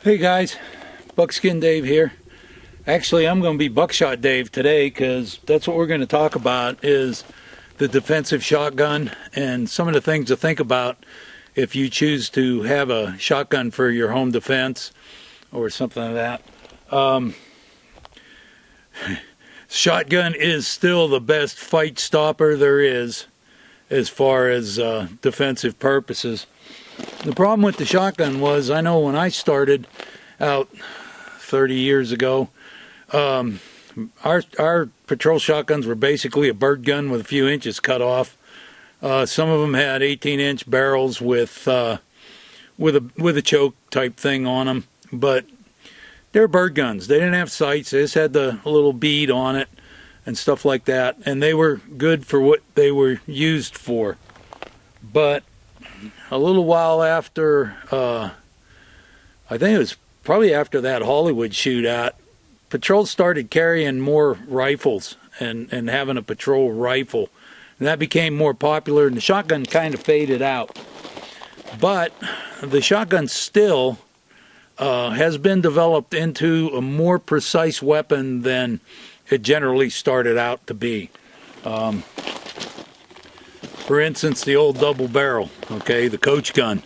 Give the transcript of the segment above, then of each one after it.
Hey guys, Buckskin Dave here. Actually, I'm going to be Buckshot Dave today because that's what we're going to talk about is the defensive shotgun and some of the things to think about if you choose to have a shotgun for your home defense or something like that. Shotgun is still the best fight stopper there is as far as defensive purposes. The problem with the shotgun was, I know when I started out 30 years ago, our patrol shotguns were basically a bird gun with a few inches cut off. Some of them had 18-inch barrels with a choke type thing on them, but they're bird guns. They didn't have sights. They just had the little bead on it and stuff like that, and they were good for what they were used for. But a little while after, I think it was probably after that Hollywood shootout, patrols started carrying more rifles and having a patrol rifle. And that became more popular, and the shotgun kind of faded out. But the shotgun still has been developed into a more precise weapon than it generally started out to be. For instance, the old double barrel, okay, the coach gun.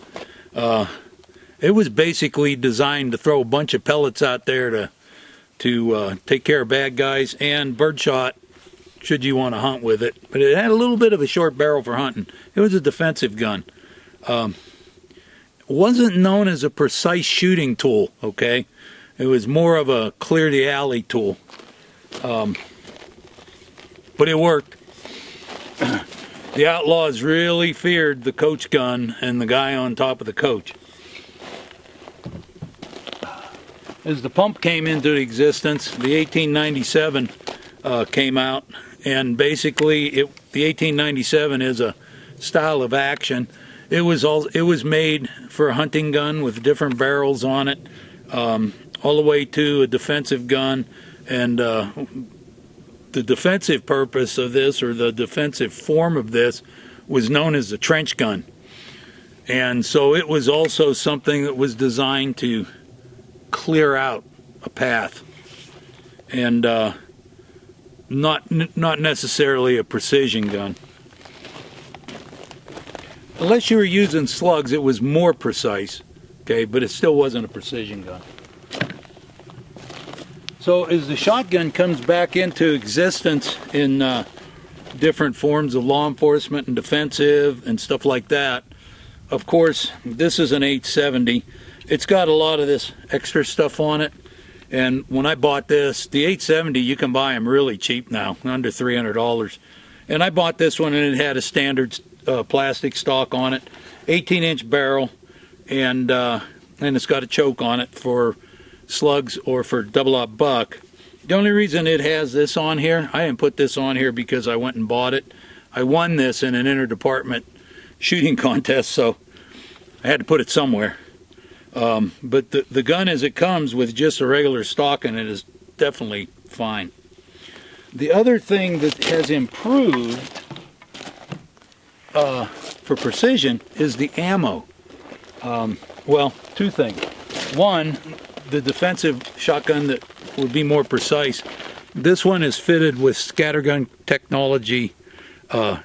It was basically designed to throw a bunch of pellets out there to take care of bad guys and birdshot should you want to hunt with it. But it had a little bit of a short barrel for hunting. It was a defensive gun. Wasn't known as a precise shooting tool, okay? It was more of a clear the alley tool. But it worked. The outlaws really feared the coach gun and the guy on top of the coach. As the pump came into existence, the 1897 came out, and basically the 1897 is a style of action. It was made for a hunting gun with different barrels on it, all the way to a defensive gun, and the defensive purpose of this, or the defensive form of this, was known as the trench gun. And so it was also something that was designed to clear out a path, and not necessarily a precision gun. Unless you were using slugs, it was more precise, okay, but it still wasn't a precision gun. So as the shotgun comes back into existence in different forms of law enforcement and defensive and stuff like that, of course, this is an 870. It's got a lot of this extra stuff on it. And when I bought this, the 870, you can buy them really cheap now, under $300. And I bought this one, and it had a standard plastic stock on it, 18-inch barrel, and it's got a choke on it for slugs or for double-aught buck. The only reason it has this on here, I didn't put this on here because I went and bought it. I won this in an interdepartment shooting contest, so I had to put it somewhere. But the gun as it comes with just a regular stock in it is definitely fine. The other thing that has improved for precision is the ammo. Well, two things. One, the defensive shotgun that would be more precise. This one is fitted with scattergun technology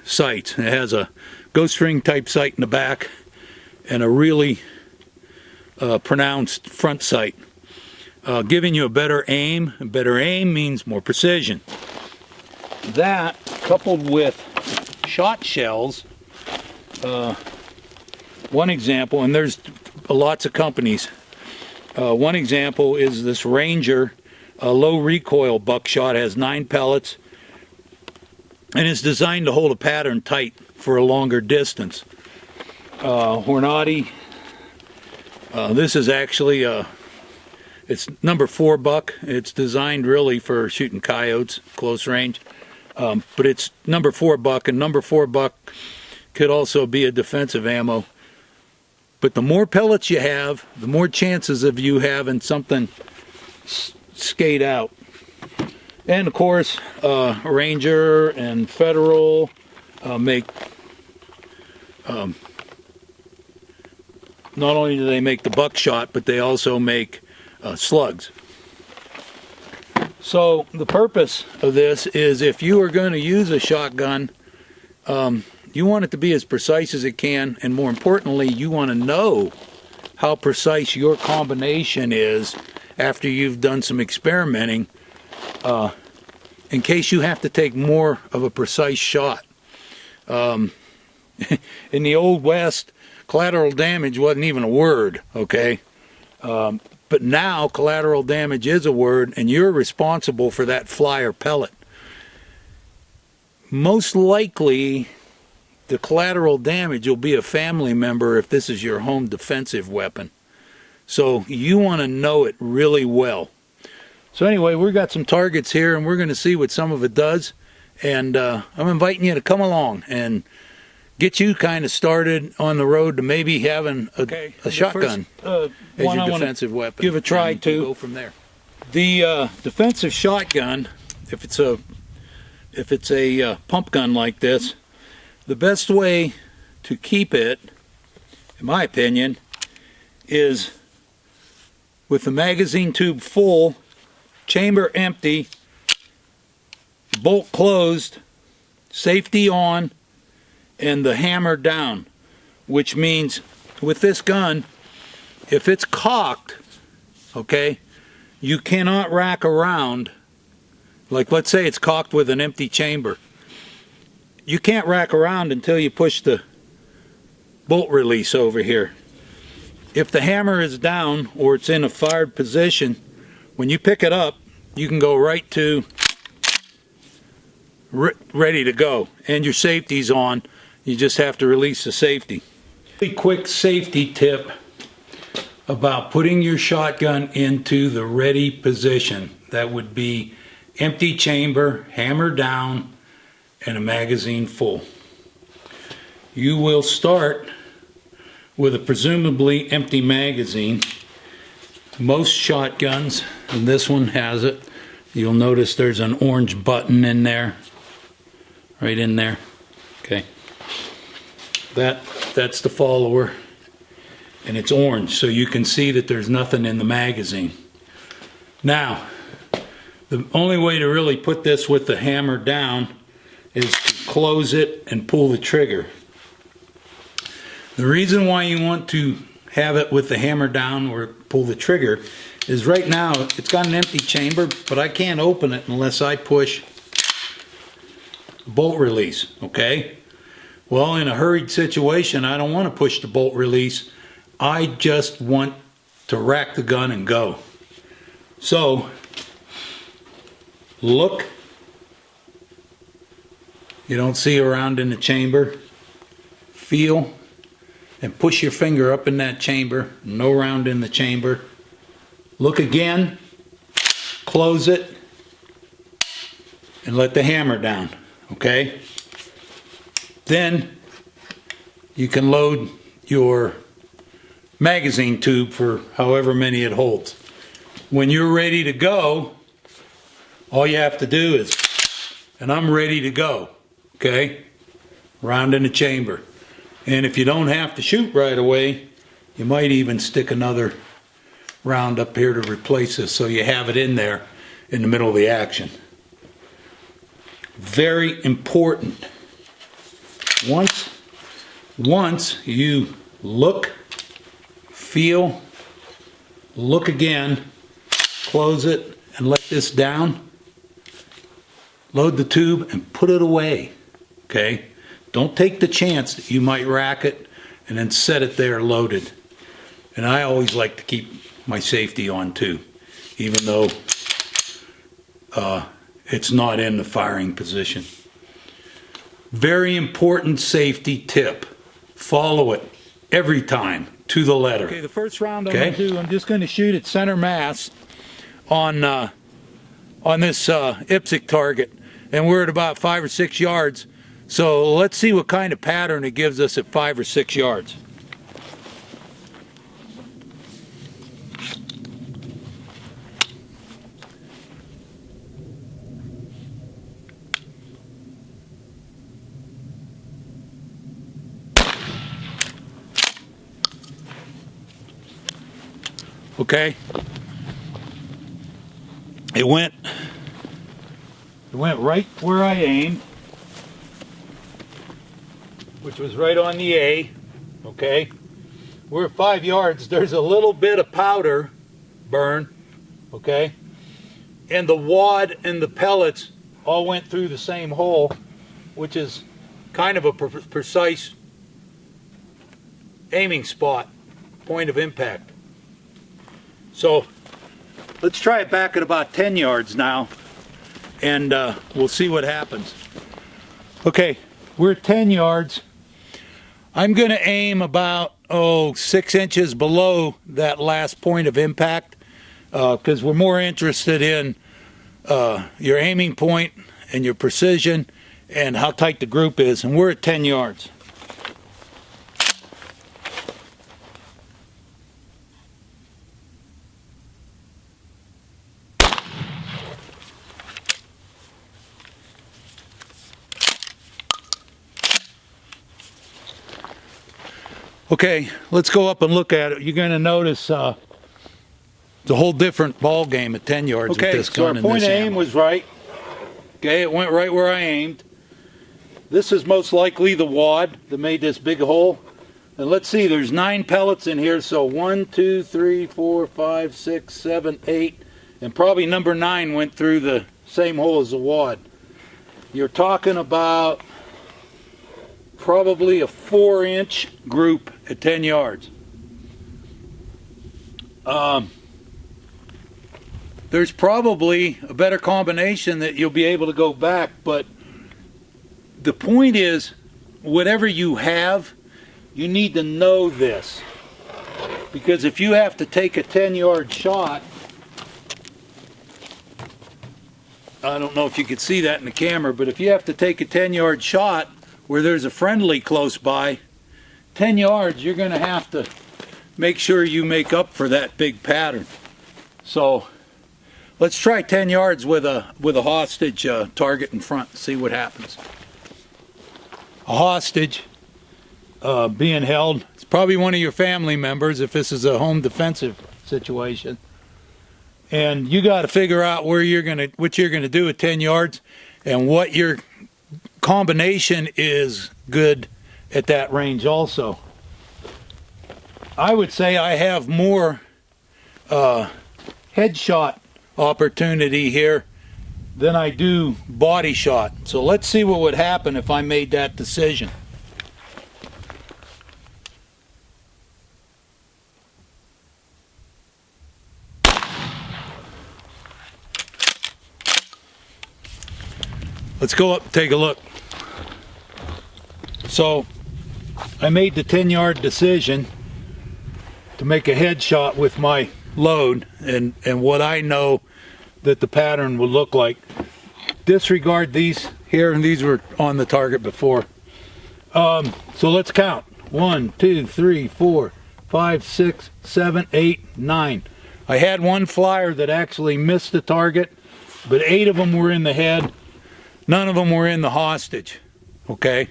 sights. It has a ghost ring type sight in the back and a really pronounced front sight, giving you a better aim. A better aim means more precision. That, coupled with shot shells, one example, and there's lots of companies. One example is this Ranger, a low recoil buckshot, has 9 pellets, and it's designed to hold a pattern tight for a longer distance. Hornady, this is actually it's number 4 buck. It's designed really for shooting coyotes close range, but it's number 4 buck, and number 4 buck could also be a defensive ammo. But the more pellets you have, the more chances of you having something skate out. And of course, Ranger and Federal make not only do they make the buckshot, but they also make slugs. So the purpose of this is, if you are going to use a shotgun, you want it to be as precise as it can, and more importantly, you want to know how precise your combination is after you've done some experimenting, in case you have to take more of a precise shot. In the Old West, collateral damage wasn't even a word, okay? But now collateral damage is a word, and you're responsible for that fly or pellet. Most likely, the collateral damage will be a family member if this is your home defensive weapon. So you want to know it really well. So anyway, we've got some targets here, and we're going to see what some of it does. And I'm inviting you to come along and get you kind of started on the road to maybe having a shotgun as your defensive weapon. Give a try to go from there. The defensive shotgun, if it's a pump gun like this, the best way to keep it, in my opinion, is with the magazine tube full, chamber empty, bolt closed, safety on, and the hammer down. Which means with this gun, if it's cocked, okay, you cannot rack around. Like, let's say it's cocked with an empty chamber. You can't rack around until you push the bolt release over here. If the hammer is down or it's in a fired position, when you pick it up, you can go right to ready to go, and your safety's on. You just have to release the safety. A quick safety tip about putting your shotgun into the ready position. That would be empty chamber, hammer down, and a magazine full. You will start with a presumably empty magazine. Most shotguns, and this one has it, you'll notice there's an orange button in there, right in there. Okay, that's the follower, and it's orange, so you can see that there's nothing in the magazine. Now, the only way to really put this with the hammer down is to close it and pull the trigger. The reason why you want to have it with the hammer down or pull the trigger is right now it's got an empty chamber, but I can't open it unless I push bolt release, okay? Well, in a hurried situation, I don't want to push the bolt release. I just want to rack the gun and go. So, look. You don't see around in the chamber. Feel and push your finger up in that chamber. No round in the chamber. Look again. Close it. And let the hammer down. Okay? Then you can load your magazine tube for however many it holds. When you're ready to go, all you have to do is, and I'm ready to go. Okay, round in the chamber. And if you don't have to shoot right away, you might even stick another round up here to replace this, so you have it in there in the middle of the action. Very important. Once you look, feel, look again, close it and let this down, load the tube and put it away. Okay? Don't take the chance that you might rack it and then set it there loaded. And I always like to keep my safety on too, even though it's not in the firing position. Very important safety tip. Follow it every time to the letter. Okay, the first round I'm going to do, I'm just going to shoot at center mass on this IPSC target, and we're at about 5 or 6 yards. So let's see what kind of pattern it gives us at 5 or 6 yards. Okay, It went right where I aimed, which was right on the A. Okay, we're at 5 yards. There's a little bit of powder burn. Okay, and the wad and the pellets all went through the same hole, which is kind of a precise aiming spot, point of impact. So let's try it back at about 10 yards now, and we'll see what happens. Okay, we're at 10 yards. I'm going to aim about 6 inches below that last point of impact, because we're more interested in your aiming point and your precision and how tight the group is, and we're at 10 yards. Okay, let's go up and look at it. You're going to notice it's a whole different ball game at 10 yards with this gun. Okay, so our point of aim was right. Okay, it went right where I aimed. This is most likely the wad that made this big hole. And let's see, there's 9 pellets in here, so 1, 2, 3, 4, 5, 6, 7, 8, and probably number 9 went through the same hole as the wad. You're talking about probably a 4-inch group at 10 yards. There's probably a better combination that you'll be able to go back, but the point is, whatever you have, you need to know this. Because if you have to take a 10-yard shot, I don't know if you could see that in the camera, but if you have to take a 10-yard shot where there's a friendly close by, 10 yards, you're going to have to make sure you make up for that big pattern. So let's try 10 yards with a hostage target in front, see what happens. A hostage being held, it's probably one of your family members if this is a home defensive situation. And you got to figure out what you're going to do at 10 yards and what your combination is good at that range also. I would say I have more headshot opportunity here than I do body shot. So let's see what would happen if I made that decision. Let's go up and take a look. So I made the 10-yard decision to make a headshot with my load and what I know that the pattern will look like. Disregard these here, and these were on the target before. So let's count. 1, 2, 3, 4, 5, 6, 7, 8, 9. I had one flyer that actually missed the target, but 8 of them were in the head. None of them were in the hostage. Okay?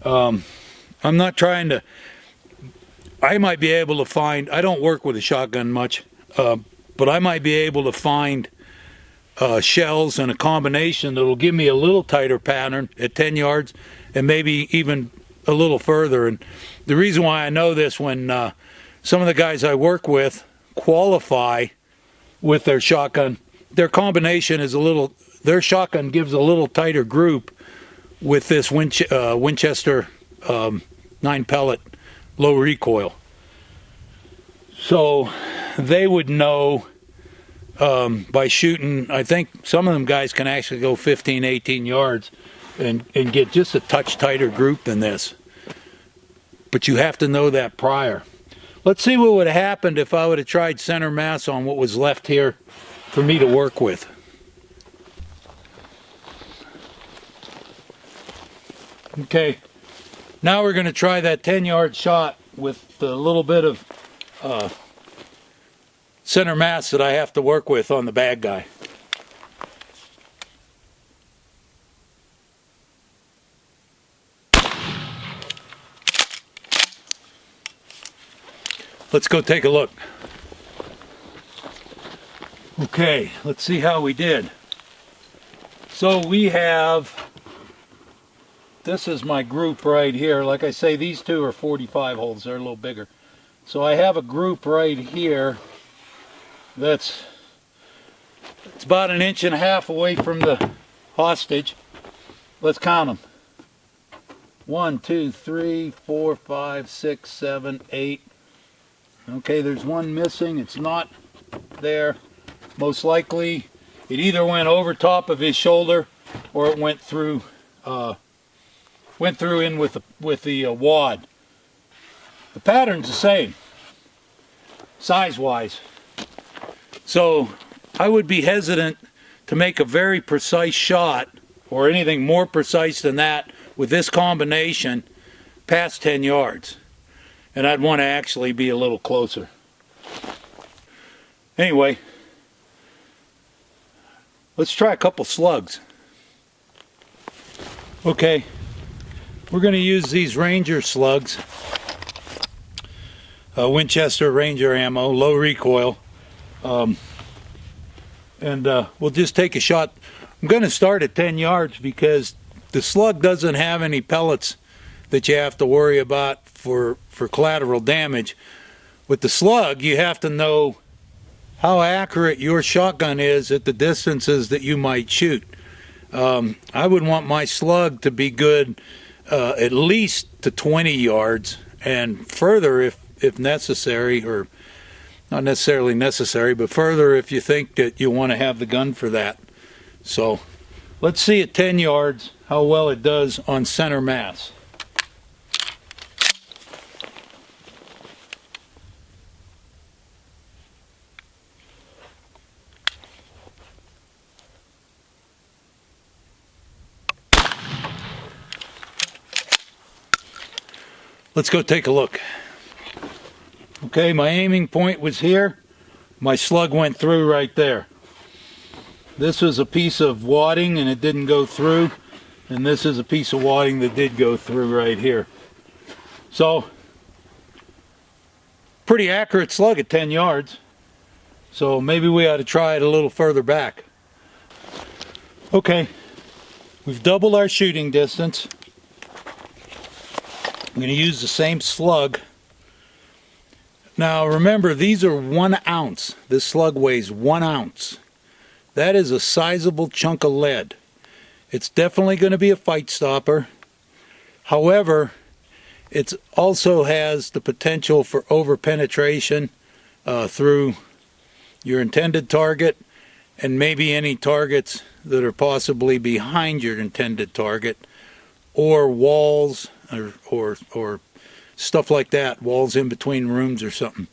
I'm not trying to... I might be able to find... I don't work with a shotgun much, but I might be able to find shells and a combination that will give me a little tighter pattern at 10 yards and maybe even a little further. And the reason why I know this, when some of the guys I work with qualify with their shotgun, their combination is a little... Their shotgun gives a little tighter group with this Winchester 9-pellet low recoil. So they would know by shooting, I think some of them guys can actually go 15, 18 yards and get just a touch tighter group than this. But you have to know that prior. Let's see what would have happened if I would have tried center mass on what was left here for me to work with. Okay, now we're going to try that 10-yard shot with the little bit of center mass that I have to work with on the bad guy. Let's go take a look. Okay, let's see how we did. So we have, this is my group right here. Like I say, these two are 45 holes. They're a little bigger. So I have a group right here that's it's about 1.5 inches away from the hostage. Let's count them. 1, 2, 3, 4, 5, 6, 7, 8. Okay, there's one missing. It's not there. Most likely it either went over top of his shoulder or it went through in with the wad. The pattern's the same, size-wise. So I would be hesitant to make a very precise shot or anything more precise than that with this combination past 10 yards. And I'd want to actually be a little closer. Anyway, let's try a couple slugs. Okay, we're going to use these Ranger slugs. Winchester Ranger ammo, low recoil. And we'll just take a shot. I'm going to start at 10 yards because the slug doesn't have any pellets that you have to worry about for collateral damage. With the slug, you have to know how accurate your shotgun is at the distances that you might shoot. I would want my slug to be good at least to 20 yards and further if necessary, or not necessarily necessary, but further if you think that you want to have the gun for that. So let's see at 10 yards how well it does on center mass. Let's go take a look. Okay, my aiming point was here. My slug went through right there. This was a piece of wadding and it didn't go through. And this is a piece of wadding that did go through right here. So, pretty accurate slug at 10 yards. So maybe we ought to try it a little further back. Okay, we've doubled our shooting distance. I'm going to use the same slug. Now remember, these are 1 ounce. This slug weighs 1 ounce. That is a sizable chunk of lead. It's definitely going to be a fight stopper. However, it also has the potential for over-penetration through your intended target and maybe any targets that are possibly behind your intended target, or walls or stuff like that, walls in between rooms or something.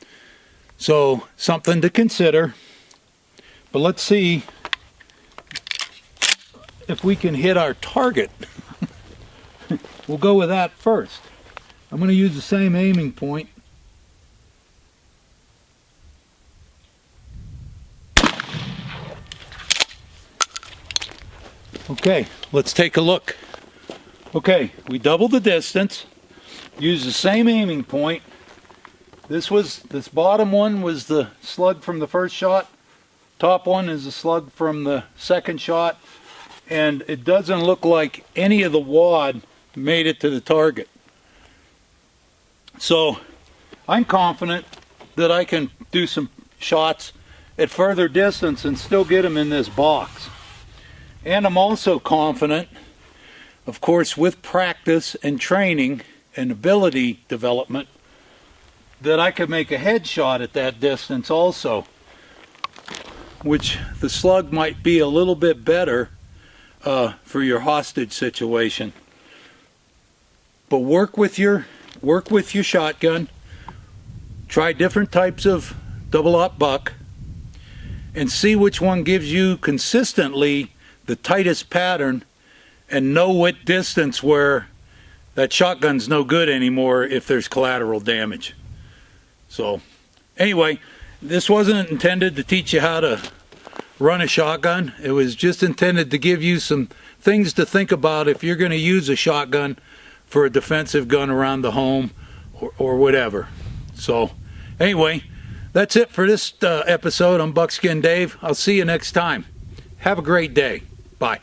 So something to consider. But let's see if we can hit our target. We'll go with that first. I'm going to use the same aiming point. Okay, let's take a look. Okay, we doubled the distance, used the same aiming point. This bottom one was the slug from the first shot. Top one is the slug from the second shot. And it doesn't look like any of the wad made it to the target. So I'm confident that I can do some shots at further distance and still get them in this box. And I'm also confident, of course, with practice and training and ability development, that I could make a headshot at that distance also, which the slug might be a little bit better for your hostage situation. But work with your shotgun. Try different types of double-aught buck and see which one gives you consistently the tightest pattern, and know what distance where that shotgun's no good anymore if there's collateral damage. So anyway, this wasn't intended to teach you how to run a shotgun. It was just intended to give you some things to think about if you're going to use a shotgun for a defensive gun around the home or whatever. So anyway, That's it for this episode. I'm Buckskin Dave. I'll see you next time. Have a great day. Bye.